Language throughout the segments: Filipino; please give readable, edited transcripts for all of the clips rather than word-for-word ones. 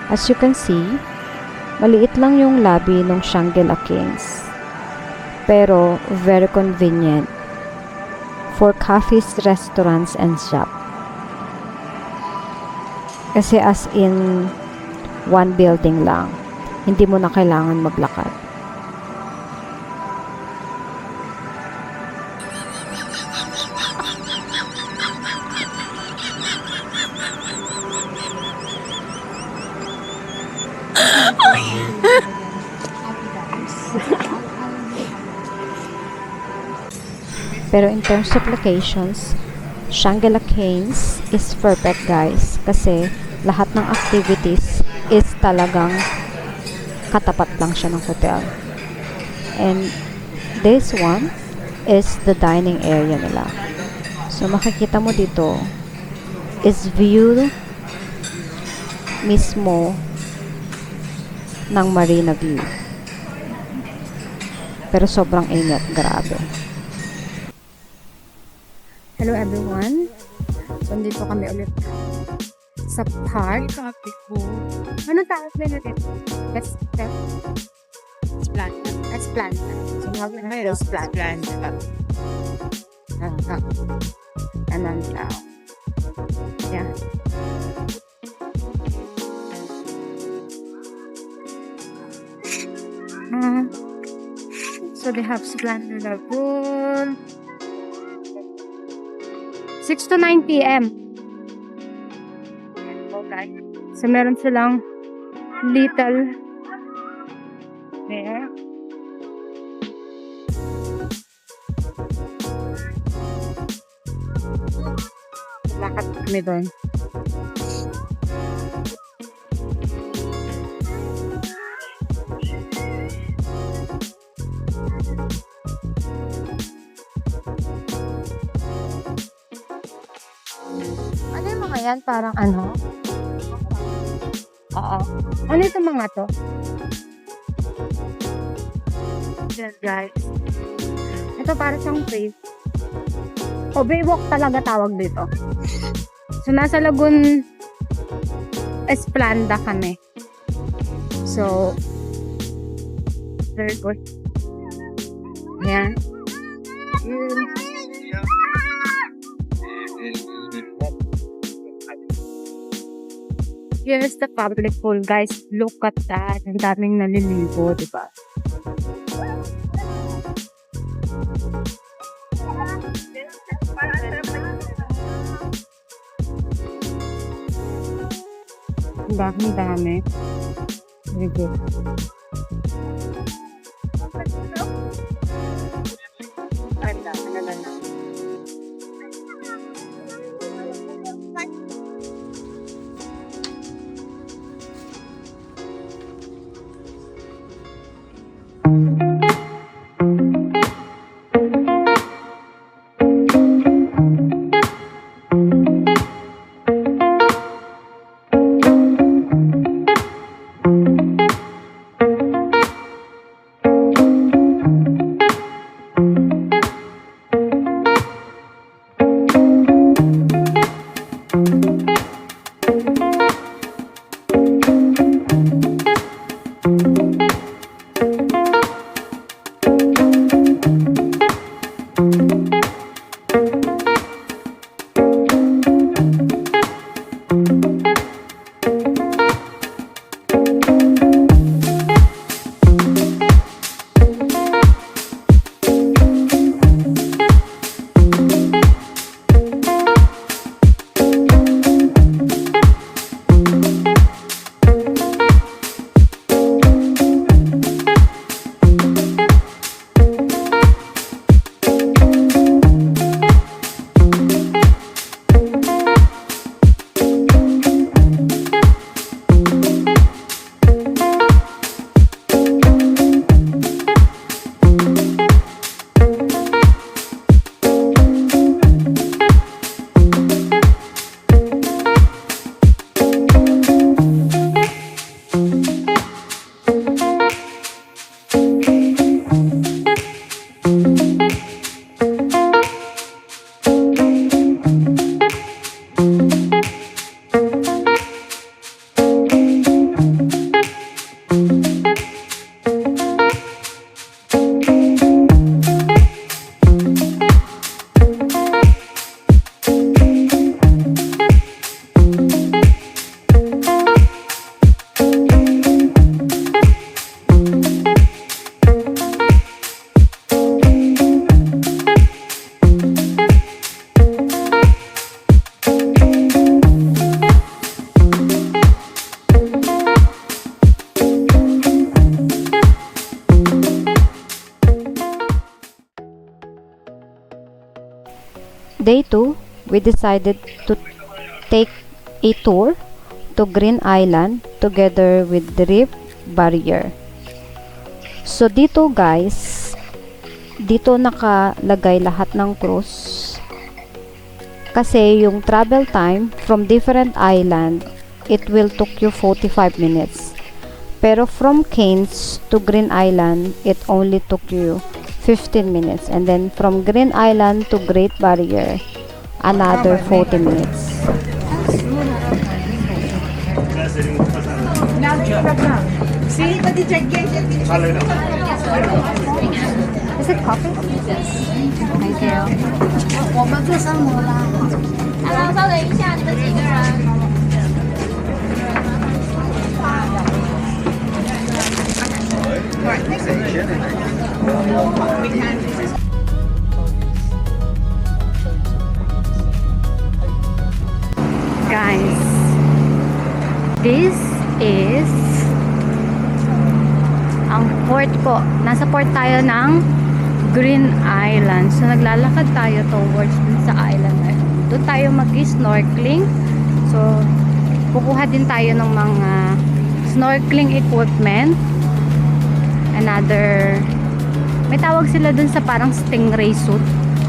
As you can see, maliit lang yung lobby ng Shangri-La Kings. Pero very convenient for cafes, restaurants, and shop. Kasi as in one building lang. Hindi mo na kailangan maglakad. Pero in terms of locations, Shangri-La Kings is perfect, guys, kasi lahat ng activities is talagang katapat lang siya ng hotel. And this one is the dining area nila. So makikita mo dito is view mismo ng Marina View. Pero sobrang init, grabe. Hello everyone. So dito kami ulit sa park. Ano tawag nila dito? Esplanta. So mag na Esplanta. Anan daw. Yeah. So they have Splendor Lagoon. 6 to 9 p.m. Okay. So meron silang little there. Lakad kami doon. Ano yung mga yan? Parang ano? Oo. Ano itong mga to? Yan, guys. Ito para siyang wave. O, baywalk talaga tawag dito. So, nasa Lagoon Esplanda kami. So, very good. Ayan. Here's the public pool, guys. Look at that. Ang daming naliligo, di ba? Ang dami. Very good. Day 2, we decided to take a tour to Green Island together with the Reef Barrier. So dito guys, dito nakalagay lahat ng cruise. Kasi yung travel time from different island, it will took you 45 minutes. Pero from Cairns to Green Island, it only took you 15 minutes. And then from Green Island to Great Barrier, another 40 minutes. Is it coffee? Yes. Thank you. 我们做生活啦。稍等一下，你们几个人？ Guys, this is ang port po. Nasa port tayo ng Green Island. So naglalakad tayo towards dun sa island na yun. Doon tayo mag-snorkeling. So kukuha din tayo ng mga snorkeling equipment. Another, may tawag sila dun sa parang stingray suit.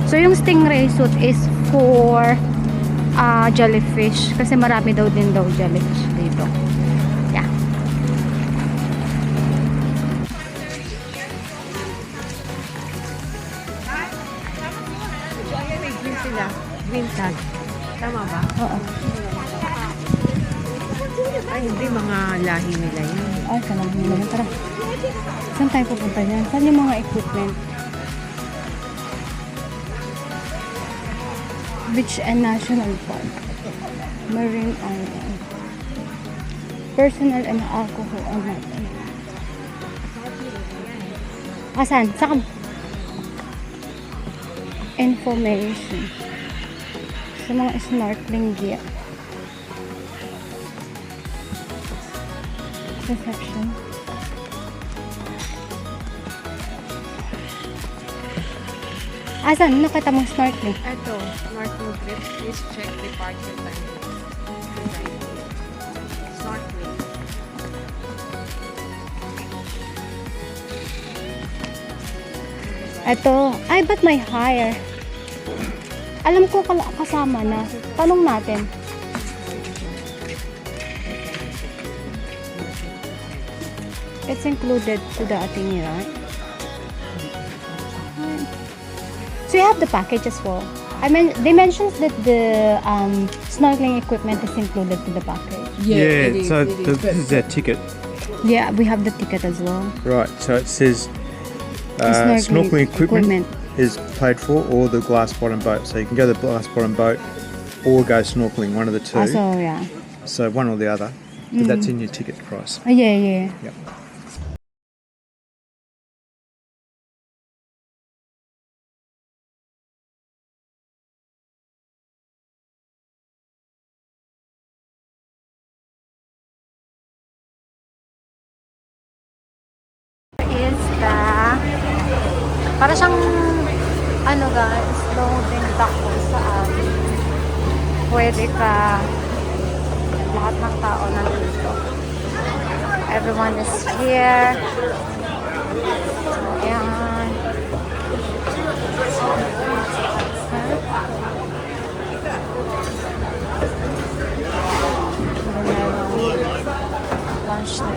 So yung stingray suit is for jellyfish, kasi marami daw din jellyfish dito. Yeah. May green sila. Green tag. Tama ba? Oo. Ay, hindi mga lahi nila yun. Ay, kalang naman. Tara. Saan tayo pupunta niyan? Saan yung mga equipment? Beach and National Park. Marine Island. Personal and alcohol are not. Asan? Saan? Information. Sa mga snorkeling gear. Reception. Asan? Nakita mong snorkeling? Ito, snorkeling trip. Please check departure time. Snorkeling. Ito. Ay, ba't may hire? Alam ko kasama na. Tanong natin. It's included to the ating, right? So you have the package as well. I mean, they mentioned that the snorkeling equipment is included to the package. Yeah, so this is our ticket. Yeah, we have the ticket as well. Right, so it says The snorkeling equipment is paid for, or the glass bottom boat. So you can go to the glass bottom boat or go snorkeling, one of the two. Also, yeah. So one or the other. But that's in your ticket price. Oh, yeah, yeah. Yep. Is the para siyang ano guys, loading dock sa amin. Pwede ka lahat ng tao nandito. Everyone is here. Ayan. Lunch na.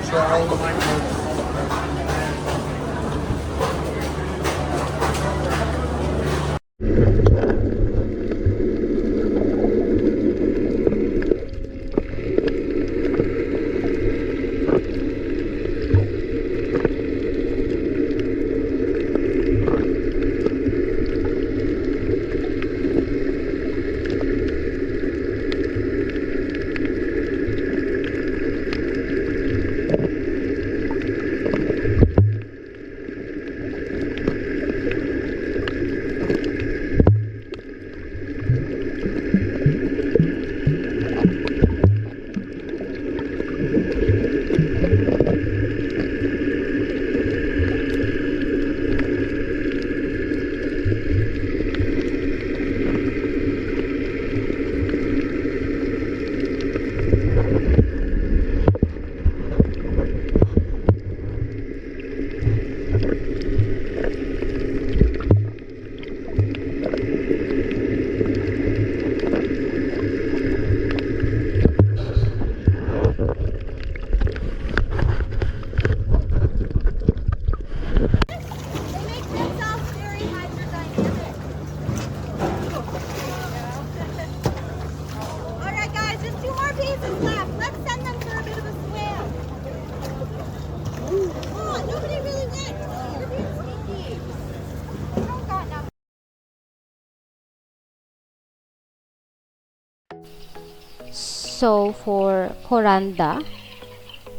So, for Coranda,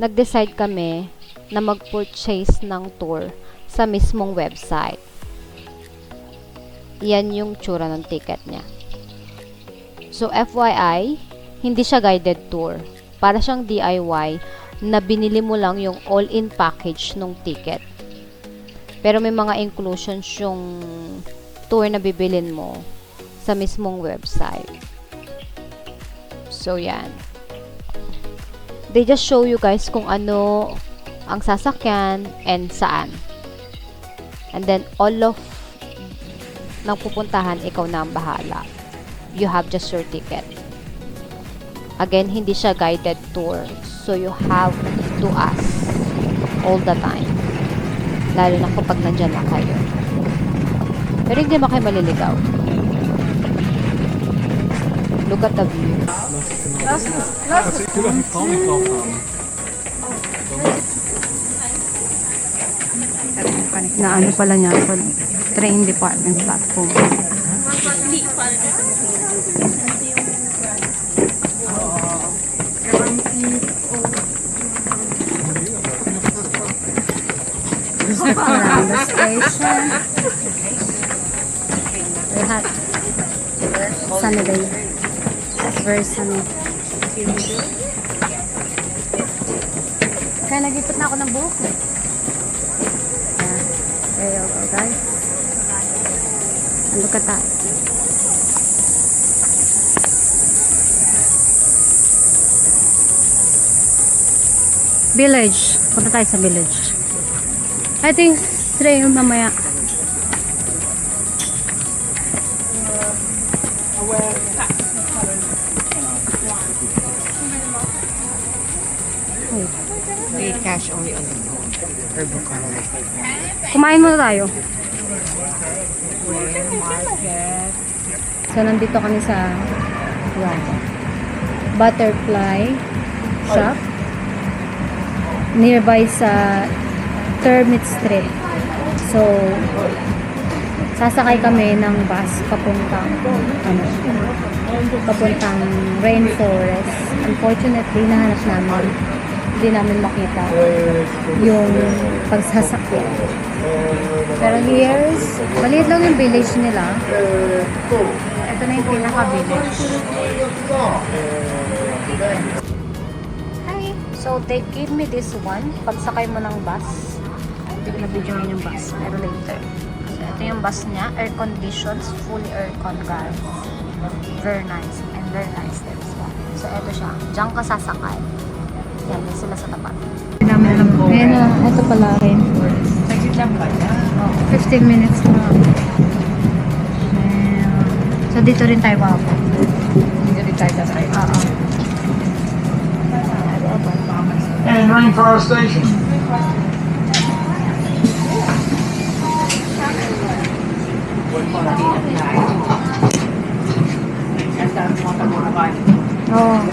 nag-decide kami na mag-purchase ng tour sa mismong website. Yan yung tsura ng ticket niya. So, FYI, hindi siya guided tour. Para siyang DIY na binili mo lang yung all-in package ng ticket. Pero may mga inclusions yung tour na bibilin mo sa mismong website. So, yan. They just show you guys kung ano ang sasakyan and saan. And then, all of ng pupuntahan, ikaw na ang bahala. You have just your ticket. Again, hindi siya guided tour. So, you have to ask all the time. Lalo na kapag nandyan na kayo. Pero hindi naman kayo maliligaw. Look at the view. Na ano pala niya sa train department platform. Around the station. Very hot. Sunny day. Very sunny. Kaya nag-ipot na ako ng buhok eh. There you go, guys. And look at that. Village. Punta tayo sa village. I think today mamaya. Pay cash only on the herbal card. Kumain muna tayo. Market. So, nandito kami sa butterfly shop. Nearby sa Termit Street. So, sasakay kami ng bus papuntang rainforest. Unfortunately, nahanap namin. Hindi namin makita yung pagsasakyan. Pero here's, maliit lang yung village nila. Ito na yung pinaka-village. Hi! So, they gave me this one. Pagsakay mo ng bus, hindi ko na-videoin yung bus. Pero later. So, ito yung bus niya. Air conditions. Fully aircon, guys. Very nice. And very nice there as well. So, ito siya. Diyan ka sasakay. Yan, may sila sa tapat. Ayan na. Ito pala rin. Exit lang ba yan? 15 minutes na. So, dito rin tayo ako. Dito rin tayo sa side. Oo. And Rainforest Station. Oo.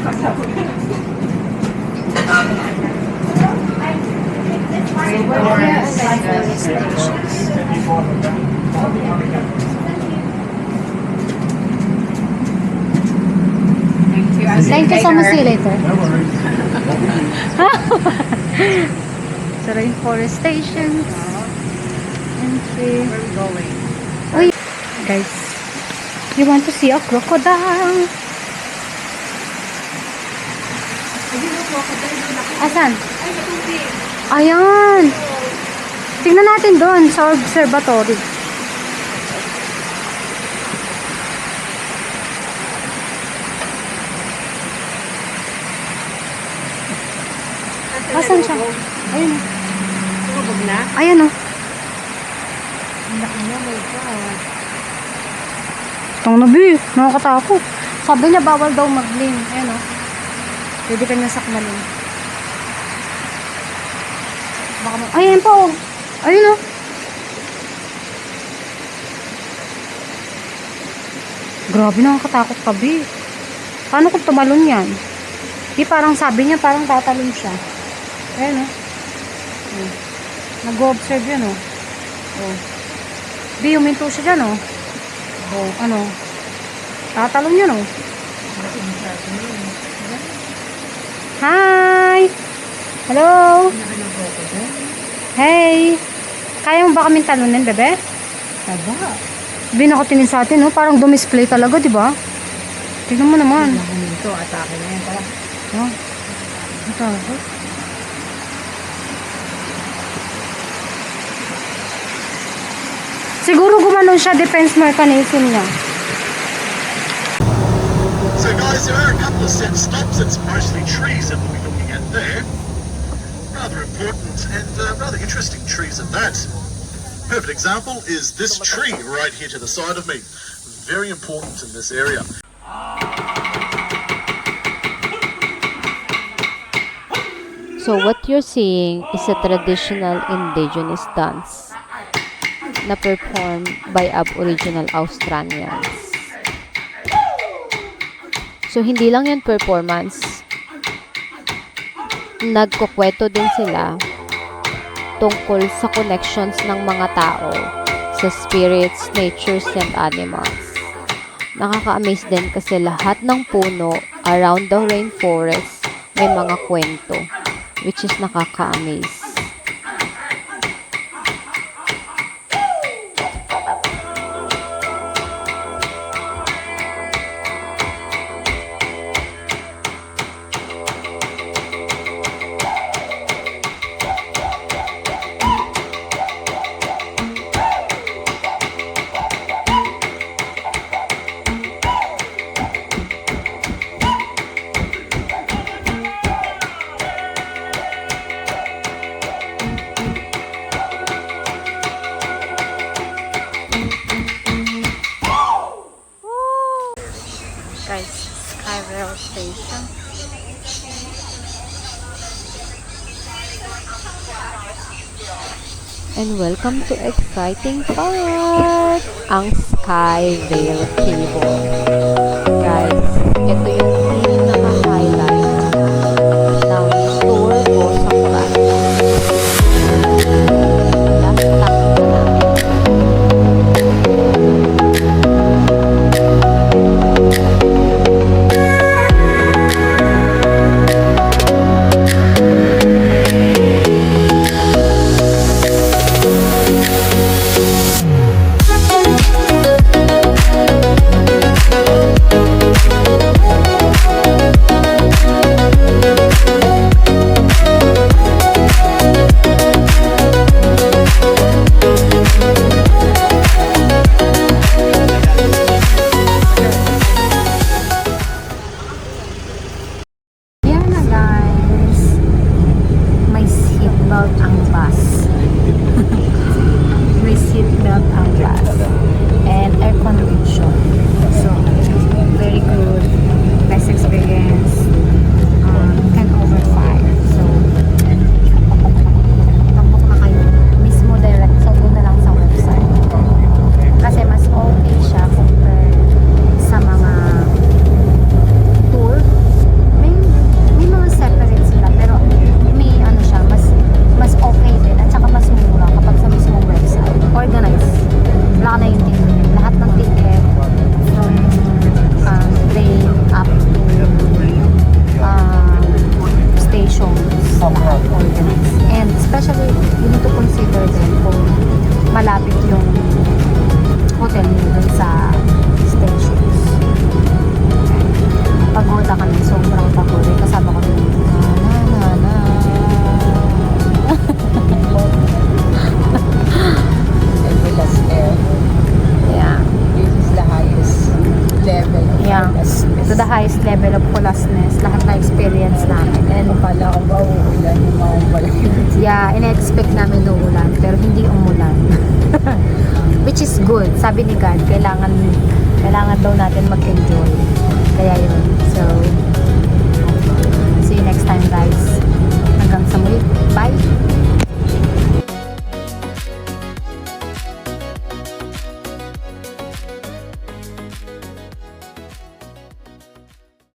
Thank you so much. See you later. Sa Rainforest Station. Entry. Where are we going? Uy, guys. You want to see a crocodile? Asan? Ayan. Tingnan natin doon sa observatory. Asan siya? Ayun. Tumabog na? Ayan o. Laki niya, my God. Itong nabi, nakakatakot. Sabi niya bawal daw magling. Ayan o. Pwede ka niya sakmalin. Baka ayan pa o. Ayun o. Grabe, nakakatakot kabi. Paano kung tumalon yan? Di parang sabi niya, parang tatalon siya. Ayan o. Nag-observe yan o. Oh. Di, huminto siya dyan o. Oh, ano? Tatalon yan o. Hi! Hello! Hey! Kaya mo ba kaming talunin, bebe? Taba. Binakutingin sa atin, no? Parang dumisplay talaga, di ba? Tignan mo naman. Ito, atake na yan. Tara. Oh. Ito ako. Siguro gumanon siya, defense mechanism niya. So guys, there are a couple of set stops. It's mostly trees that we'll be looking at there. Rather important and rather interesting trees at that. Perfect example is this tree right here to the side of me. Very important in this area. So what you're seeing is a traditional indigenous dance na performed by Aboriginal Australians. So hindi lang yan performance. Nagkukwento din sila tungkol sa connections ng mga tao sa spirits, natures, and animals. Nakaka-amaze din kasi lahat ng puno around the rainforest may mga kwento, which is nakaka-amaze. Guys, Skyrail Station. And welcome to exciting part! Ang Skyrail Cable. Guys, ito yung pinaka-highlight ng tour ko sa France. Last stop na namin. Yan na guys. May seatbelt ang bus. May seatbelt ang bus. And air condition. So, very good. Best experience. 10 over 5. So, pag-book na kayo. Mismo direct. So, doon na lang sa website. Kasi mas okay siya compared sa mga tour. May mga separate sila pero may ano siya mas okay din at saka mas mura kapag sa mismong website. Organized. Wala ka na yung ticket. Lahat ng ticket from train up to stations lahat organized. And especially you need to consider din kung malapit yung hotel niyo dun sa stations. Pagoda kami, sobrang pagod. Kasama ko din. Everlast air. Yeah. This is the highest level of Yeah. homelessness. To the highest level of homelessness. Lahat na experience namin. And Kala ko ba uulan yung mga balakid? yeah, in-expect namin na umulan. Pero hindi umulan. Which is good. Sabi ni God, kailangan daw natin mag-enjoy. Kaya yun. So, see you next time guys.